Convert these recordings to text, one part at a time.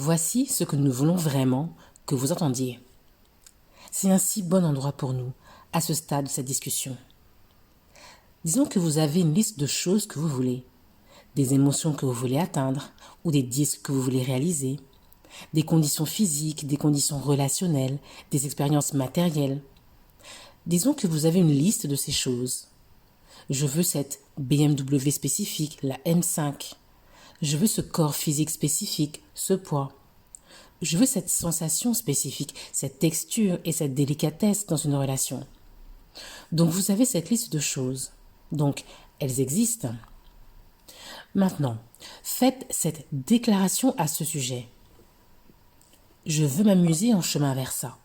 Voici ce que nous voulons vraiment que vous entendiez. C'est un si bon endroit pour nous, à ce stade de cette discussion. Disons que vous avez une liste de choses que vous voulez, des émotions que vous voulez atteindre ou des disques que vous voulez réaliser, des conditions physiques, des conditions relationnelles, des expériences matérielles. Disons que vous avez une liste de ces choses. Je veux cette BMW spécifique, la M5. Je veux ce corps physique spécifique, ce poids. Je veux cette sensation spécifique, cette texture et cette délicatesse dans une relation. Donc vous avez cette liste de choses. Donc elles existent. Maintenant, faites cette déclaration à ce sujet. Je veux m'amuser en chemin vers ça.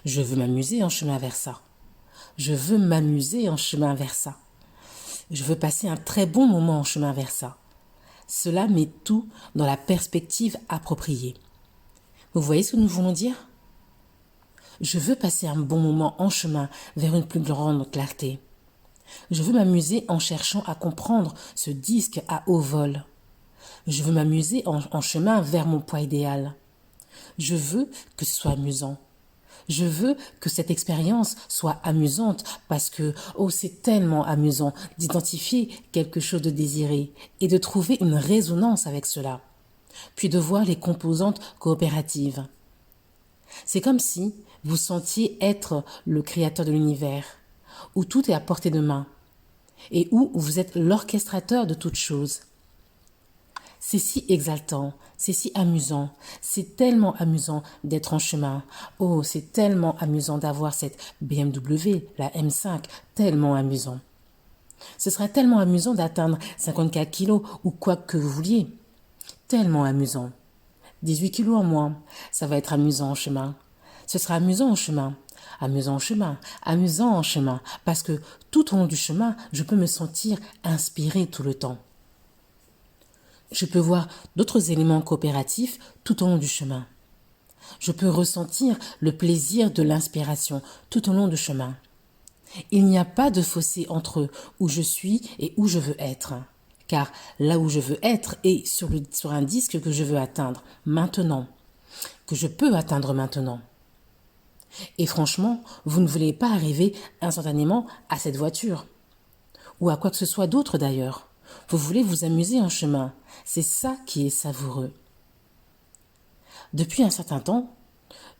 Je veux m'amuser en chemin vers ça. Je veux m'amuser en chemin vers ça. Je veux passer un très bon moment en chemin vers ça. Cela met tout dans la perspective appropriée. Vous voyez ce que nous voulons dire? Je veux passer un bon moment en chemin vers une plus grande clarté. Je veux m'amuser en cherchant à comprendre ce disque à haut vol. Je veux m'amuser en chemin vers mon poids idéal. Je veux que ce soit amusant. Je veux que cette expérience soit amusante parce que, c'est tellement amusant d'identifier quelque chose de désiré et de trouver une résonance avec cela, puis de voir les composantes coopératives. C'est comme si vous sentiez être le créateur de l'univers, où tout est à portée de main et où vous êtes l'orchestrateur de toutes choses. C'est si exaltant, c'est si amusant, c'est tellement amusant d'être en chemin. C'est tellement amusant d'avoir cette BMW, la M5, tellement amusant. Ce serait tellement amusant d'atteindre 54 kilos ou quoi que vous vouliez. Tellement amusant. 18 kilos en moins, ça va être amusant en chemin. Ce sera amusant en chemin. Amusant en chemin, amusant en chemin, parce que tout au long du chemin, je peux me sentir inspiré tout le temps. Je peux voir d'autres éléments coopératifs tout au long du chemin. Je peux ressentir le plaisir de l'inspiration tout au long du chemin. Il n'y a pas de fossé entre où je suis et où je veux être. Car là où je veux être est sur un disque que je veux atteindre maintenant, que je peux atteindre maintenant. Et franchement, vous ne voulez pas arriver instantanément à cette voiture, ou à quoi que ce soit d'autre d'ailleurs. Vous voulez vous amuser en chemin. C'est ça qui est savoureux. Depuis un certain temps,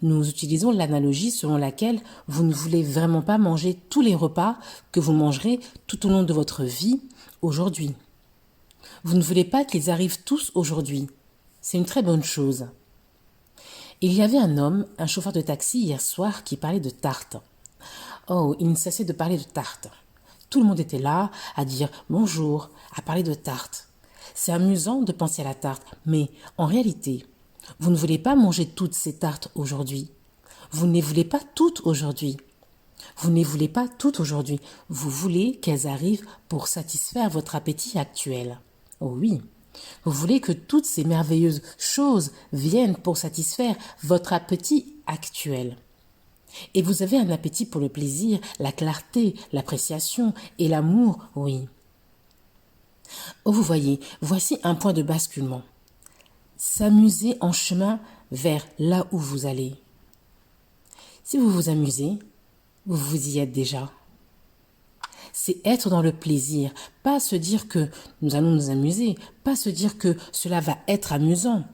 nous utilisons l'analogie selon laquelle vous ne voulez vraiment pas manger tous les repas que vous mangerez tout au long de votre vie aujourd'hui. Vous ne voulez pas qu'ils arrivent tous aujourd'hui. C'est une très bonne chose. Il y avait un homme, un chauffeur de taxi hier soir qui parlait de tarte. Il ne cessait de parler de tarte. Tout le monde était là à dire bonjour, à parler de tarte. C'est amusant de penser à la tarte, mais en réalité, vous ne voulez pas manger toutes ces tartes aujourd'hui. Vous ne les voulez pas toutes aujourd'hui. Vous ne les voulez pas toutes aujourd'hui. Vous voulez qu'elles arrivent pour satisfaire votre appétit actuel. Oui, vous voulez que toutes ces merveilleuses choses viennent pour satisfaire votre appétit actuel. Et vous avez un appétit pour le plaisir, la clarté, l'appréciation et l'amour, oui. Vous voyez, voici un point de basculement. S'amuser en chemin vers là où vous allez. Si vous vous amusez, vous y êtes déjà. C'est être dans le plaisir, pas se dire que nous allons nous amuser, pas se dire que cela va être amusant.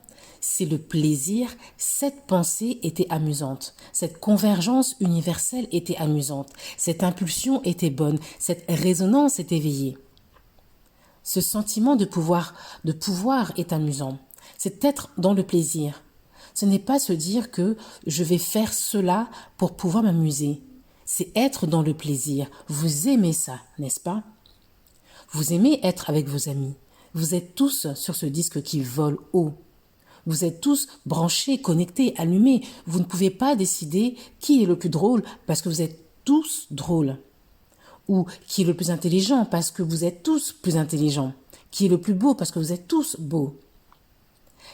C'est le plaisir, cette pensée était amusante, cette convergence universelle était amusante, cette impulsion était bonne, cette résonance est éveillée. Ce sentiment de pouvoir est amusant, c'est être dans le plaisir. Ce n'est pas se dire que je vais faire cela pour pouvoir m'amuser, c'est être dans le plaisir. Vous aimez ça, n'est-ce pas? Vous aimez être avec vos amis, vous êtes tous sur ce disque qui vole haut. Vous êtes tous branchés, connectés, allumés. Vous ne pouvez pas décider qui est le plus drôle parce que vous êtes tous drôles. Ou qui est le plus intelligent parce que vous êtes tous plus intelligents. Qui est le plus beau parce que vous êtes tous beaux.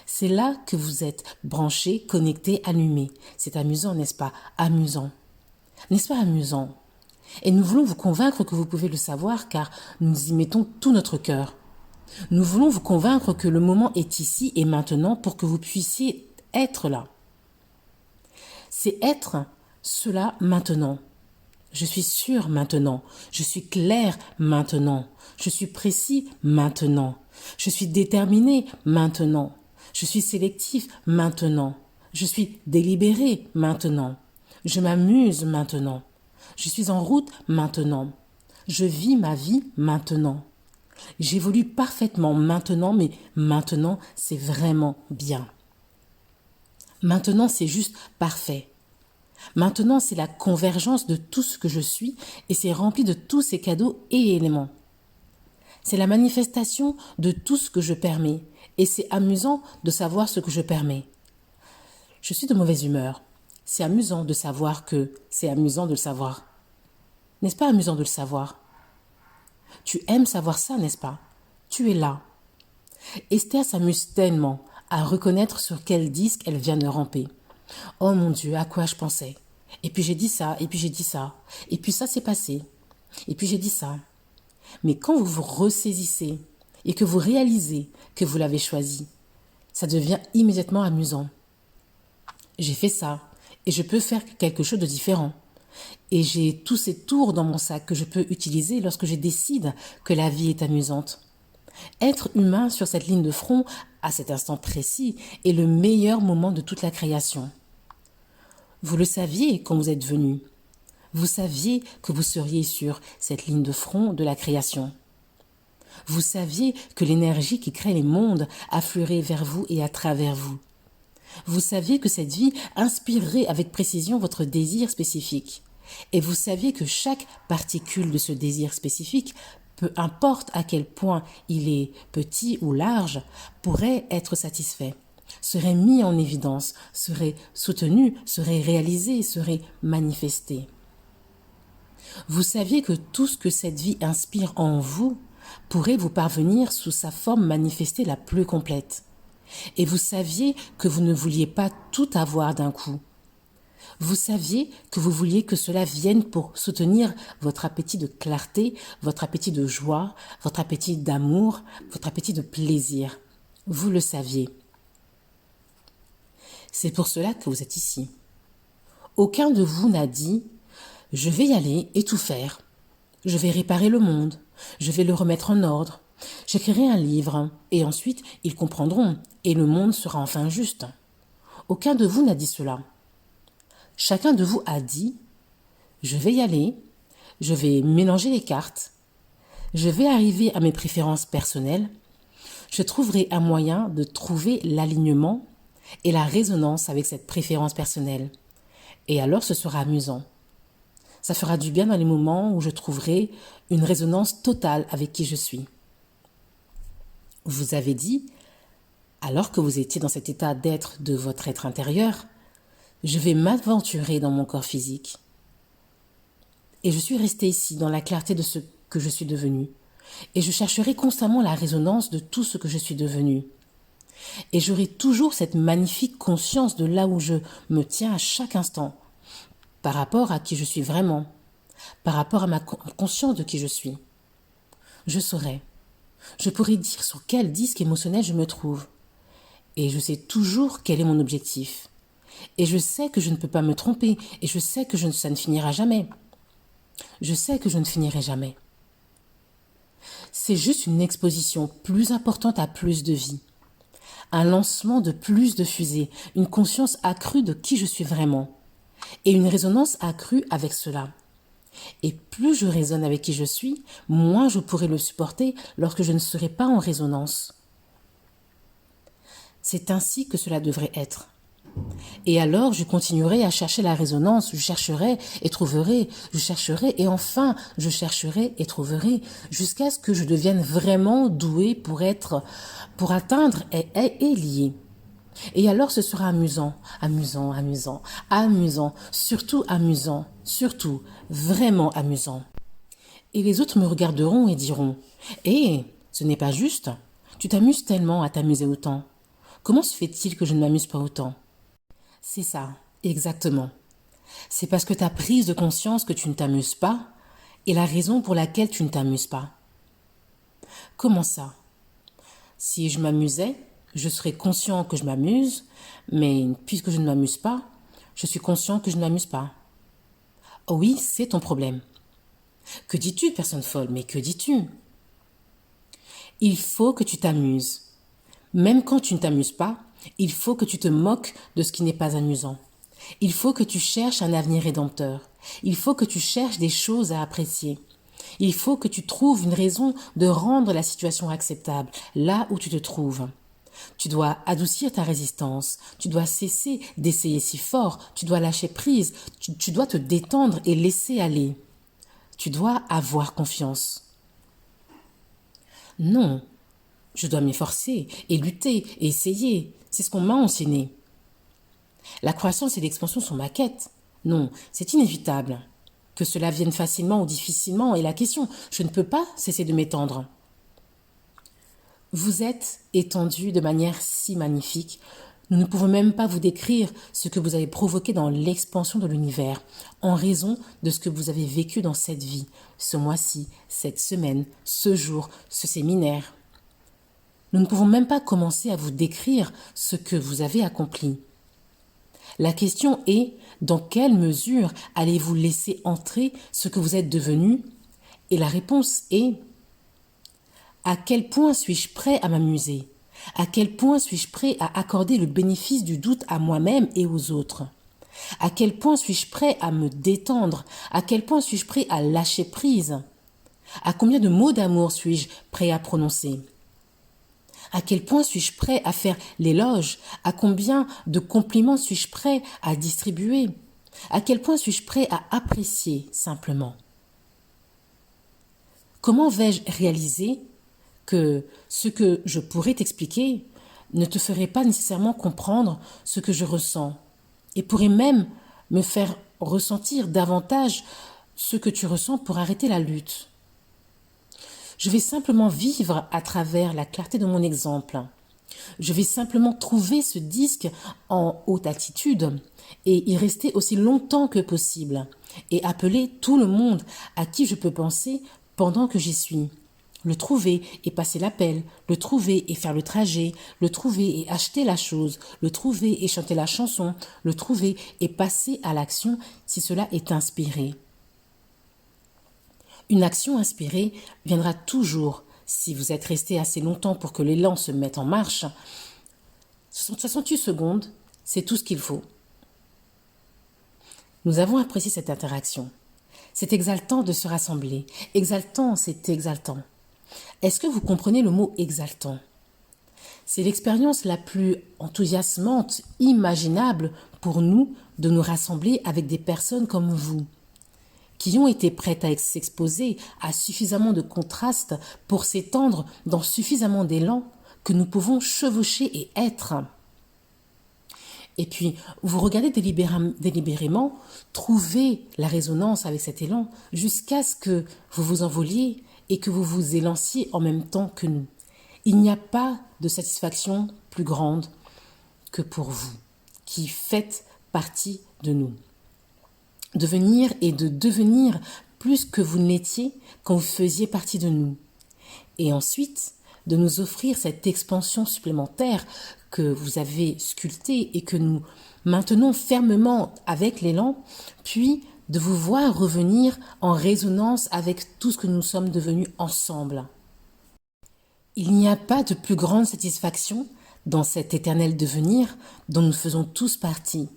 C'est là que vous êtes branchés, connectés, allumés. C'est amusant, n'est-ce pas? Amusant. N'est-ce pas amusant? Et nous voulons vous convaincre que vous pouvez le savoir car nous y mettons tout notre cœur. Nous voulons vous convaincre que le moment est ici et maintenant pour que vous puissiez être là. C'est être cela maintenant. Je suis sûr maintenant. Je suis clair maintenant. Je suis précis maintenant. Je suis déterminé maintenant. Je suis sélectif maintenant. Je suis délibéré maintenant. Je m'amuse maintenant. Je suis en route maintenant. Je vis ma vie maintenant. J'évolue parfaitement maintenant, mais maintenant, c'est vraiment bien. Maintenant, c'est juste parfait. Maintenant, c'est la convergence de tout ce que je suis et c'est rempli de tous ces cadeaux et éléments. C'est la manifestation de tout ce que je permets et c'est amusant de savoir ce que je permets. Je suis de mauvaise humeur. C'est amusant de savoir que c'est amusant de le savoir. N'est-ce pas amusant de le savoir? Tu aimes savoir ça, n'est-ce pas? Tu es là. Esther s'amuse tellement à reconnaître sur quel disque elle vient de ramper. Oh mon Dieu, à quoi je pensais? Et puis j'ai dit ça, et puis j'ai dit ça, et puis ça s'est passé, et puis j'ai dit ça. Mais quand vous vous ressaisissez et que vous réalisez que vous l'avez choisi, ça devient immédiatement amusant. J'ai fait ça, et je peux faire quelque chose de différent. Et j'ai tous ces tours dans mon sac que je peux utiliser lorsque je décide que la vie est amusante. Être humain sur cette ligne de front, à cet instant précis, est le meilleur moment de toute la création. Vous le saviez quand vous êtes venu. Vous saviez que vous seriez sur cette ligne de front de la création. Vous saviez que l'énergie qui crée les mondes affluerait vers vous et à travers vous. Vous saviez que cette vie inspirerait avec précision votre désir spécifique. Et vous saviez que chaque particule de ce désir spécifique, peu importe à quel point il est petit ou large, pourrait être satisfait, serait mis en évidence, serait soutenu, serait réalisé, serait manifesté. Vous saviez que tout ce que cette vie inspire en vous pourrait vous parvenir sous sa forme manifestée la plus complète. Et vous saviez que vous ne vouliez pas tout avoir d'un coup. Vous saviez que vous vouliez que cela vienne pour soutenir votre appétit de clarté, votre appétit de joie, votre appétit d'amour, votre appétit de plaisir. Vous le saviez. C'est pour cela que vous êtes ici. Aucun de vous n'a dit « Je vais y aller et tout faire. Je vais réparer le monde. Je vais le remettre en ordre. J'écrirai un livre et ensuite ils comprendront et le monde sera enfin juste. » Aucun de vous n'a dit cela. Chacun de vous a dit « Je vais y aller, je vais mélanger les cartes, je vais arriver à mes préférences personnelles, je trouverai un moyen de trouver l'alignement et la résonance avec cette préférence personnelle. Et alors ce sera amusant. Ça fera du bien dans les moments où je trouverai une résonance totale avec qui je suis. » Vous avez dit, alors que vous étiez dans cet état d'être de votre être intérieur, je vais m'aventurer dans mon corps physique. Et je suis resté ici dans la clarté de ce que je suis devenu. Et je chercherai constamment la résonance de tout ce que je suis devenu. Et j'aurai toujours cette magnifique conscience de là où je me tiens à chaque instant, par rapport à qui je suis vraiment, par rapport à ma conscience de qui je suis. Je saurai. Je pourrai dire sur quel disque émotionnel je me trouve. Et je sais toujours quel est mon objectif. Et je sais que je ne peux pas me tromper. Et je sais que ça ne finira jamais. Je sais que je ne finirai jamais. C'est juste une exposition plus importante à plus de vie. Un lancement de plus de fusées. Une conscience accrue de qui je suis vraiment. Et une résonance accrue avec cela. Et plus je résonne avec qui je suis, moins je pourrai le supporter lorsque je ne serai pas en résonance. C'est ainsi que cela devrait être. Et alors je continuerai à chercher la résonance, je chercherai et trouverai, je chercherai et enfin je chercherai et trouverai jusqu'à ce que je devienne vraiment doué pour atteindre et lié. Et alors ce sera amusant, amusant, amusant, amusant, surtout vraiment amusant. Et les autres me regarderont et diront « Eh, ce n'est pas juste, tu t'amuses tellement à t'amuser autant. Comment se fait-il que je ne m'amuse pas autant ?» C'est ça, exactement. C'est parce que tu as prise de conscience que tu ne t'amuses pas et la raison pour laquelle tu ne t'amuses pas. Comment ça? Si je m'amusais, Je serai conscient que je m'amuse, mais puisque je ne m'amuse pas, je suis conscient que je ne m'amuse pas. Oh oui, c'est ton problème. Que dis-tu, personne folle? Mais que dis-tu? Il faut que tu t'amuses. Même quand tu ne t'amuses pas, il faut que tu te moques de ce qui n'est pas amusant. Il faut que tu cherches un avenir rédempteur. Il faut que tu cherches des choses à apprécier. Il faut que tu trouves une raison de rendre la situation acceptable là où tu te trouves. Tu dois adoucir ta résistance, tu dois cesser d'essayer si fort, tu dois lâcher prise, tu dois te détendre et laisser aller. Tu dois avoir confiance. Non, je dois m'efforcer et lutter et essayer. C'est ce qu'on m'a enseigné. La croissance et l'expansion sont ma quête. Non, c'est inévitable. Que cela vienne facilement ou difficilement est la question. Je ne peux pas cesser de m'étendre. Vous êtes étendu de manière si magnifique. Nous ne pouvons même pas vous décrire ce que vous avez provoqué dans l'expansion de l'univers, en raison de ce que vous avez vécu dans cette vie, ce mois-ci, cette semaine, ce jour, ce séminaire. Nous ne pouvons même pas commencer à vous décrire ce que vous avez accompli. La question est, dans quelle mesure allez-vous laisser entrer ce que vous êtes devenu? Et la réponse est, à quel point suis-je prêt à m'amuser? À quel point suis-je prêt à accorder le bénéfice du doute à moi-même et aux autres? À quel point suis-je prêt à me détendre? À quel point suis-je prêt à lâcher prise? À combien de mots d'amour suis-je prêt à prononcer? À quel point suis-je prêt à faire l'éloge? À combien de compliments suis-je prêt à distribuer? À quel point suis-je prêt à apprécier simplement? Comment vais-je réaliser que ce que je pourrais t'expliquer ne te ferait pas nécessairement comprendre ce que je ressens et pourrait même me faire ressentir davantage ce que tu ressens pour arrêter la lutte? Je vais simplement vivre à travers la clarté de mon exemple. Je vais simplement trouver ce disque en haute altitude et y rester aussi longtemps que possible et appeler tout le monde à qui je peux penser pendant que j'y suis. Le trouver et passer l'appel, le trouver et faire le trajet, le trouver et acheter la chose, le trouver et chanter la chanson, le trouver et passer à l'action si cela est inspiré. Une action inspirée viendra toujours si vous êtes resté assez longtemps pour que l'élan se mette en marche. 68 secondes, c'est tout ce qu'il faut. Nous avons apprécié cette interaction. C'est exaltant de se rassembler. Exaltant, c'est exaltant. Est-ce que vous comprenez le mot exaltant? C'est l'expérience la plus enthousiasmante, imaginable pour nous de nous rassembler avec des personnes comme vous, qui ont été prêtes à s'exposer à suffisamment de contrastes pour s'étendre dans suffisamment d'élan que nous pouvons chevaucher et être. Et puis, vous regardez délibérément, trouvez la résonance avec cet élan jusqu'à ce que vous vous envoliez et que vous vous élanciez en même temps que nous. Il n'y a pas de satisfaction plus grande que pour vous, qui faites partie de nous. Devenir et de devenir plus que vous ne l'étiez quand vous faisiez partie de nous. Et ensuite, de nous offrir cette expansion supplémentaire que vous avez sculptée et que nous maintenons fermement avec l'élan, puis de vous voir revenir en résonance avec tout ce que nous sommes devenus ensemble. Il n'y a pas de plus grande satisfaction dans cet éternel devenir dont nous faisons tous partie.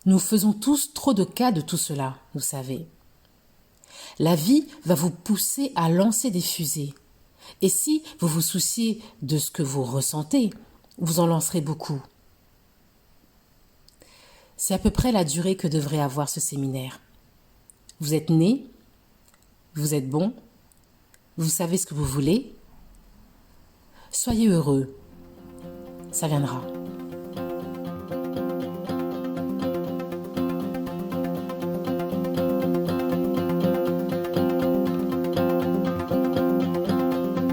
Nous faisons tous trop de cas de tout cela, vous savez. La vie va vous pousser à lancer des fusées. Et si vous vous souciez de ce que vous ressentez, vous en lancerez beaucoup. C'est à peu près la durée que devrait avoir ce séminaire. Vous êtes né, vous êtes bon, vous savez ce que vous voulez. Soyez heureux, ça viendra.